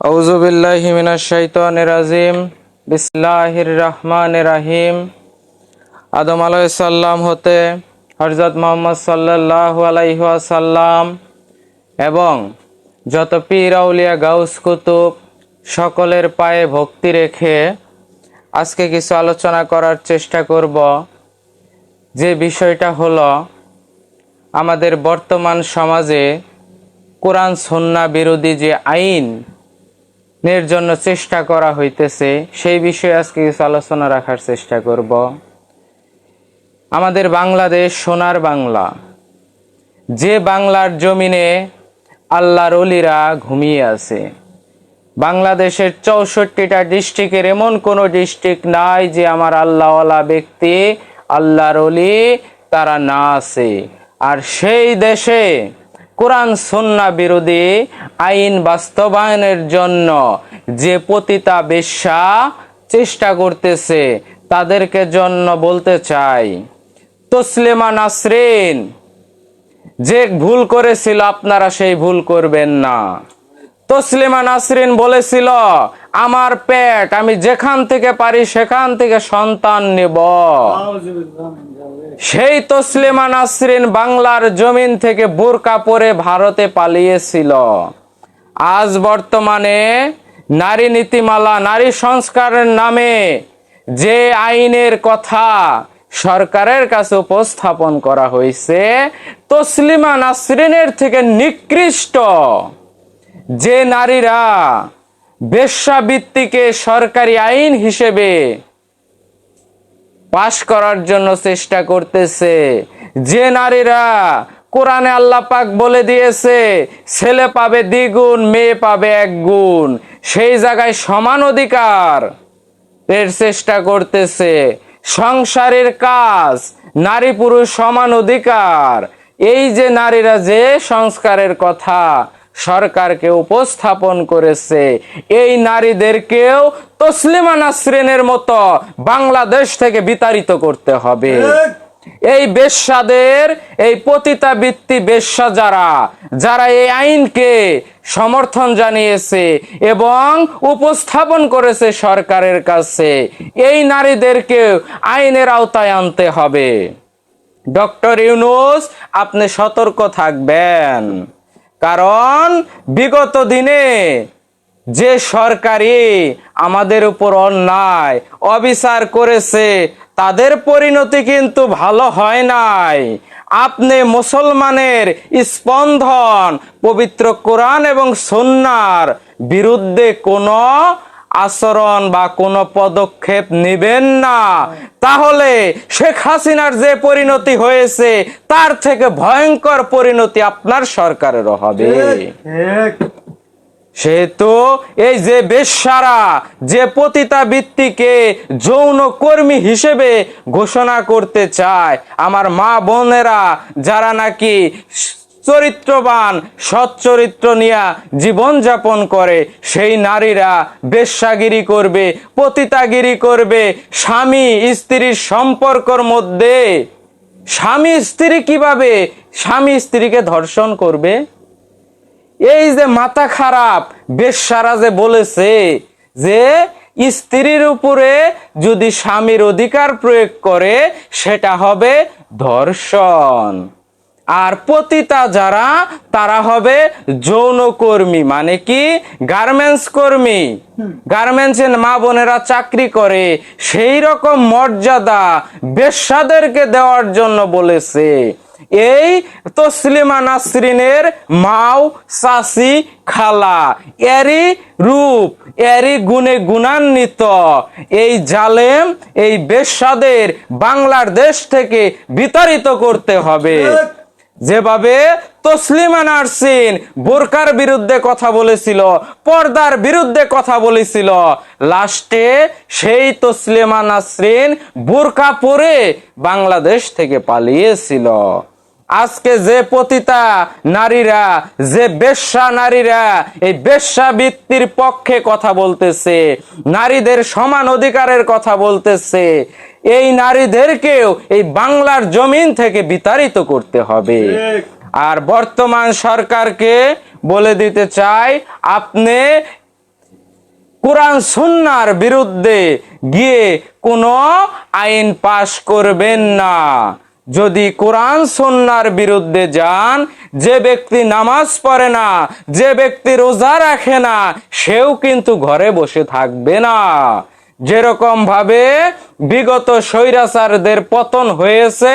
আউযু বিল্লাহি মিনাশ শাইতানির রাজিম। বিসমিল্লাহির রহমানির রহিম। আদম আলাইহিস সালাম হতে হযরত মুহাম্মদ সাল্লাল্লাহু আলাইহি ওয়াসাল্লাম এবং যত পীর আউলিয়া গাউস কুতুব সকলের পায়ে ভক্তি রেখে আজকে কিছু আলোচনা করার চেষ্টা করব। যে বিষয়টা হলো আমাদের বর্তমান সমাজে কোরআন সুন্নাহ বিরোধী যে আইন এর জন্য চেষ্টা করা হইতেছে, সেই বিষয়ে আজকে কিছু আলোচনা রাখার চেষ্টা করব। আমাদের বাংলাদেশ সোনার বাংলা, যে বাংলার জমিনে আল্লাহর ওলিরা ঘুমিয়ে আছে। বাংলাদেশের 64টা ডিস্ট্রিক্টের এমন কোনো ডিস্ট্রিক্ট নাই যে আমার আল্লাহওয়ালা ব্যক্তি, আল্লাহর ওলি তারা না আছে। আর সেই দেশে কোরআন সুন্নাহ বিরোধী আইন বাস্তবায়নের জন্য যে পতিতা বেশ্যা চেষ্টা করতেছে, তাদেরকে জন্য বলতে চাই, তসলিমা নাসরিন যে ভুল করেছিল আপনারা সেই ভুল করবেন না। তসলিমা নাসরিন বলেছিল, আমার পেট, আমি যেখান থেকে পারি সেখান থেকে সন্তান নেব। সেই তসলিমা নাসরিন বাংলার জমিন থেকে বোরকা পরে ভারতে পালিয়েছিল। আজ বর্তমানে নারী নীতিমালা, নারী সংস্কারের নামে যে আইনের কথা সরকারের কাছে উপস্থাপন করা হয়েছে, তসলিমা নাসরিনের থেকে নিকৃষ্ট যে নারীরা বেশ্যাবৃত্তিকে সরকারি আইন হিসেবে পাশ করার জন্য চেষ্টা করতেছে, যে নারীরা কোরআনে আল্লাহ পাক বলে দিয়েছে ছেলে পাবে দ্বিগুণ, মেয়ে পাবে এক গুণ, সেই জায়গায় সমান অধিকার এর চেষ্টা করতেছে। সংসারের কাজ, নারী পুরুষ সমান অধিকার, এই যে নারীরা যে সংস্কারের কথা সরকারকে উপস্থাপন করেছে, এই নারীদেরকেও তসলিমা নাসরিনের মতো বাংলাদেশ থেকে বিতাড়িত করতে হবে। এই বেশ্যাদের, এই পতিতাবৃত্তি বেশ্যা যারা যারা এই আইনকে সমর্থন জানিয়েছে এবং উপস্থাপন করেছে সরকারের কাছে, এই নারীদেরকে আইনের আওতায় আনতে হবে। ডক্টর ইউনূস, আপনি সতর্ক থাকবেন, কারণ বিগত দিনে যে সরকারি আমাদের উপর অন্যায় অবিচার করেছে, তাদের পরিণতি কিন্তু ভালো হয় নাই। আপনি মুসলমানের স্পন্দন পবিত্র কোরআন এবং সুন্নাহর বিরুদ্ধে কোনো আচরণ বা কোনো পদক্ষেপ নেবেন না, তাহলে শেখ হাসিনার যে পরিণতি হয়েছে তার থেকে ভয়ঙ্কর পরিণতি আপনার সরকারেরও হবে। সেহেতু এই যে বেশ্যারা যে পতিতাবৃত্তিকে যৌন কর্মী হিসেবে ঘোষণা করতে চায়, আমার মা বোনেরা যারা নাকি চরিত্রবান সৎ চরিত্র নিয়ে জীবন যাপন করে, সেই নারীরা বেশ্যাগিরি করবে, পতিতাগিরি করবে। স্বামী স্ত্রীর সম্পর্কের মধ্যে স্বামী স্ত্রী কিভাবে স্বামী স্ত্রীকে ধর্ষণ করবে? এই যে মাথা খারাপ বেশ্যারা যে বলেছে যে স্ত্রীর উপরে যদি স্বামীর অধিকার প্রয়োগ করে সেটা হবে ধর্ষণ। আর পতিতা যারা, তারা হবে যৌনকর্মী, মানে কি গার্মেন্টস কর্মী। গার্মেন্টসে মা বোনেরা চাকরি করে, সেই রকম মর্যাদা বেশ্যাদেরকে দেওয়ার জন্য বলেছে। এই তসলিমা নাসরিনের মাও, চাচি, খালা, এরই রূপ, এরই গুণে গুণান্বিত এই জালেম, এই বেশ্যাদের বাংলাদেশ থেকে বিতাড়িত করতে হবে। যেভাবে তসলিমা নাসরিন বোরকার বিরুদ্ধে কথা বলেছিল, পর্দার বিরুদ্ধে কথা বলেছিল, লাস্টে সেই তসলিমা নাসরিন বোরকা পরে বাংলাদেশ থেকে পালিয়েছিল। আজকে যে পতিতা নারীরা, যে বেশ্যা নারীরা এই বেশ্যাবৃত্তির পক্ষে কথা বলতেছে, নারীদের সমান অধিকারের কথা বলতেছে, এই নারীদেরকেও এই বাংলার জমিন থেকে বিতাড়িত করতে হবে। আর বর্তমান সরকারকে বলে দিতে চাই, আপনি কোরআন সুন্নাহর বিরুদ্ধে গিয়ে কোনো আইন পাশ করবেন না। যদি কোরআন সুন্নাহর বিরুদ্ধে যান, যে ব্যক্তি নামাজ পড়ে না, যে ব্যক্তি রোজা রাখে না, সেও কিন্তু ঘরে বসে থাকবে না। যেরকম ভাবে বিগত স্বৈরাচারদের পতন হয়েছে,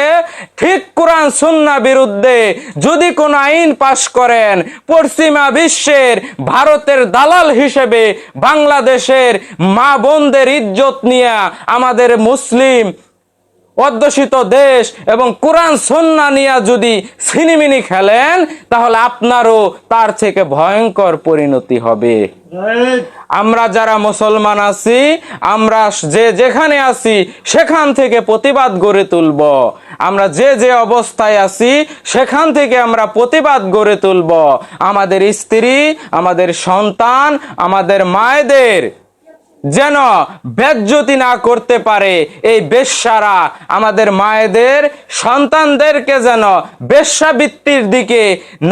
ঠিক কোরআন সুন্নাহ বিরুদ্ধে যদি কোন আইন পাশ করেন, পশ্চিমা বিশ্বের ভারতের দালাল হিসেবে বাংলাদেশের মা বোনদের ইজ্জত নিয়ে আমাদের মুসলিম অধ্যুষিত দেশ এবং কোরআন সুন্নাহ নিয়ে যদি ছিনিমিনি খেলেন, তাহলে আপনারও তার থেকে ভয়ঙ্কর পরিণতি হবে। আমরা যারা মুসলমান আছি, আমরা যে যেখানে আছি সেখান থেকে প্রতিবাদ গড়ে তুলব। আমরা যে যে অবস্থায় আছি সেখান থেকে আমরা প্রতিবাদ গড়ে তুলব। আমাদের স্ত্রী, আমাদের সন্তান, আমাদের মায়েদের যেন বেজ্জতি না করতে পারে এই বেশ্যারা, আমাদের মায়েদের সন্তানদেরকে যেন বেশ্যাবৃত্তির দিকে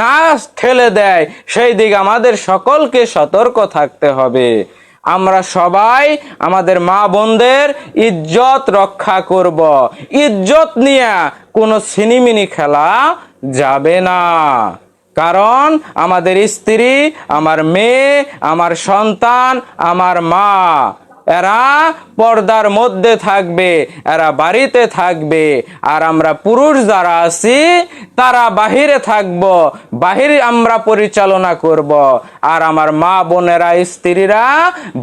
না ঠেলে দেয়, সেই দিকে আমাদের সকলকে সতর্ক থাকতে হবে। আমরা সবাই আমাদের মা বোনদের ইজ্জত রক্ষা করব। ইজ্জত নিয়ে কোনো ছিনিমিনি খেলা যাবে না। কারণ আমাদের স্ত্রী, আমার মেয়ে, আমার সন্তান, আমার মা, এরা পর্দার মধ্যে থাকবে, এরা বাড়িতে থাকবে। আর আমরা পুরুষ যারা আছি তারা বাহিরে থাকব, বাহিরে আমরা পরিচালনা করব। আর আমার মা বোনেরা, স্ত্রীরা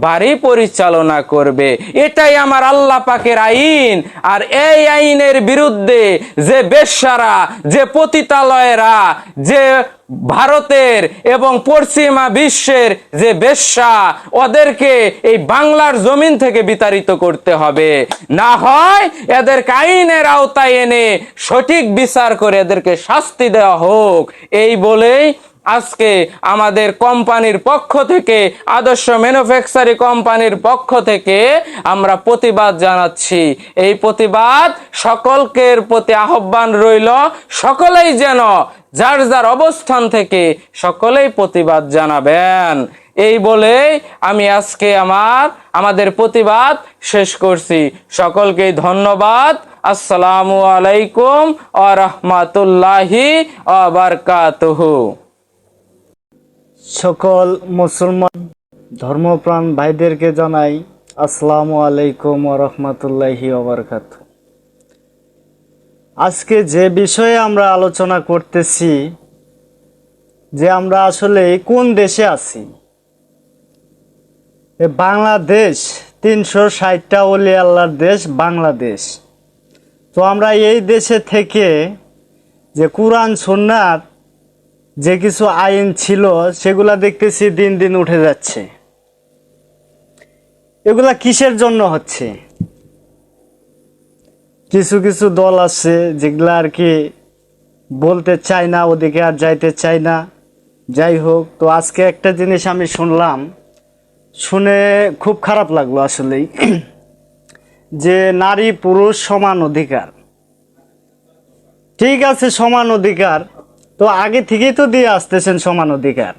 বাড়ি পরিচালনা করবে। এটাই আমার আল্লাহ পাকের আইন। আর এই আইনের বিরুদ্ধে যে বেশ্যারা, যে পতিতালয়েরা, যে ভারতের এবং পশ্চিমা বিশ্বের যে বেশ্যা, ওদেরকে এই বাংলার জমিন থেকে বিতাড়িত করতে হবে। না হয় এদেরকে আইনের আওতায় এনে সঠিক বিচার করে এদেরকে শাস্তি দেওয়া হোক। এই বলেই আজকে আমাদের কোম্পানির পক্ষ থেকে, আদর্শ ম্যানুফ্যাকচারিং কোম্পানির পক্ষ থেকে আমরা প্রতিবাদ জানাচ্ছি। এই প্রতিবাদ সকলকের প্রতি আহ্বান রইল, সকলেই যেন যার যার অবস্থান থেকে সকলেই প্রতিবাদ জানাবেন। এই বলে আমি আজকে আমাদের প্রতিবাদ শেষ করছি। সকলকে ধন্যবাদ। আসসালামু আলাইকুম ওয়া রাহমাতুল্লাহি ওয়া বারাকাতুহু। সকল মুসলমান ধর্মপ্রাণ ভাইদেরকে জানাই আসসালামু আলাইকুম ওয়া রাহমাতুল্লাহি ওয়া বারাকাতুহু। আজকে যে বিষয়ে আমরা আলোচনা করতেছি, যে আমরা আসলে কোন দেশে আছি। বাংলাদেশ 360টা ওলি আল্লাহর দেশ বাংলাদেশ। তো আমরা এই দেশে থেকে যে কোরআন সুন্নাহর যে কিছু আইন ছিল সেগুলা দেখতেছি দিন দিন উঠে যাচ্ছে। এগুলা কিসের জন্য হচ্ছে? কিছু কিছু দল আছে যেগুলা আর কি বলতে চায় না, ওদিকে আর যাইতে চায় না। যাই হোক, তো আজকে একটা জিনিস আমি শুনলাম, শুনে খুব খারাপ লাগলো আসলেই, যে নারী পুরুষ সমান অধিকার। ঠিক আছে, সমান অধিকার তো আগে থেকেই তো দিয়ে আসতেছেন সমান অধিকার।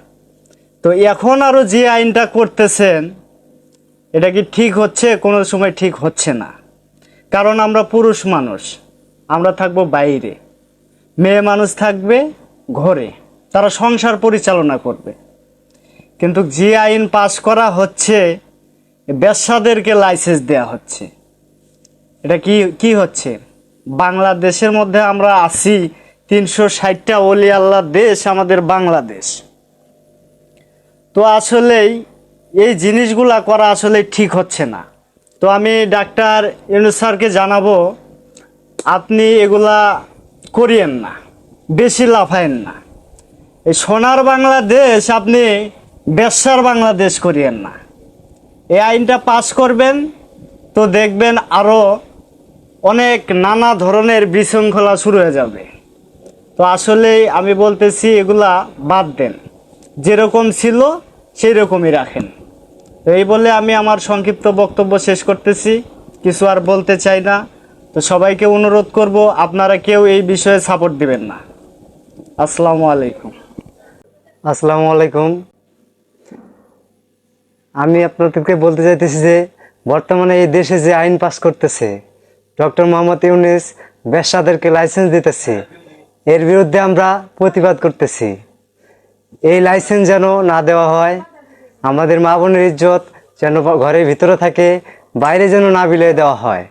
তো এখন আরো যে আইনটা করতেছেন, এটা কি ঠিক হচ্ছে? কোনো সময় ঠিক হচ্ছে না। কারণ আমরা পুরুষ মানুষ, আমরা থাকবো বাইরে, মেয়ে মানুষ থাকবে ঘরে, তারা সংসার পরিচালনা করবে। কিন্তু যে আইন পাশ করা হচ্ছে, বেশ্যাদেরকে লাইসেন্স দেয়া হচ্ছে। এটা কি হচ্ছে? বাংলাদেশের মধ্যে আমরা আছি, 360টা ওলি আল্লাহর দেশ আমাদের বাংলাদেশ। তো আসলেই এই জিনিসগুলা করা আসলে ঠিক হচ্ছে না। তো আমি ডাক্তার ইউনূস স্যারকে জানাবো, আপনি এগুলা করিয়েন না, বেশি লাফায়েন না। এই সোনার বাংলাদেশ আপনি বেশ্যার বাংলাদেশ করিয়েন না। এই আইনটা পাস করবেন তো দেখবেন আরও অনেক নানা ধরনের বিশৃঙ্খলা শুরু হয়ে যাবে। তো আসলেই আমি বলতেছি, এগুলা বাদ দেন, যেরকম ছিল সেই রকমই রাখেন। তো এই বলে আমি আমার সংক্ষিপ্ত বক্তব্য শেষ করতেছি, কিছু আর বলতে চাই না। তো সবাইকে অনুরোধ করব, আপনারা কেউ এই বিষয়ে সাপোর্ট দিবেন না। আসসালামু আলাইকুম। আসসালামু আলাইকুম। আমি আপনাদেরকে বলতে চাইতেছি যে বর্তমানে এই দেশে যে আইন পাস করতেছে ডক্টর মোহাম্মদ ইউনূস ব্যবসাদেরকে লাইসেন্স দিতেছে, এর বিরুদ্ধে আমরা প্রতিবাদ করতেছি। এই লাইসেন্স যেন না দেওয়া হয়, আমাদের মা বোনের ইজ্জত যেন ঘরের ভিতরে থাকে, বাইরে যেন না বিলিয়ে দেওয়া হয়।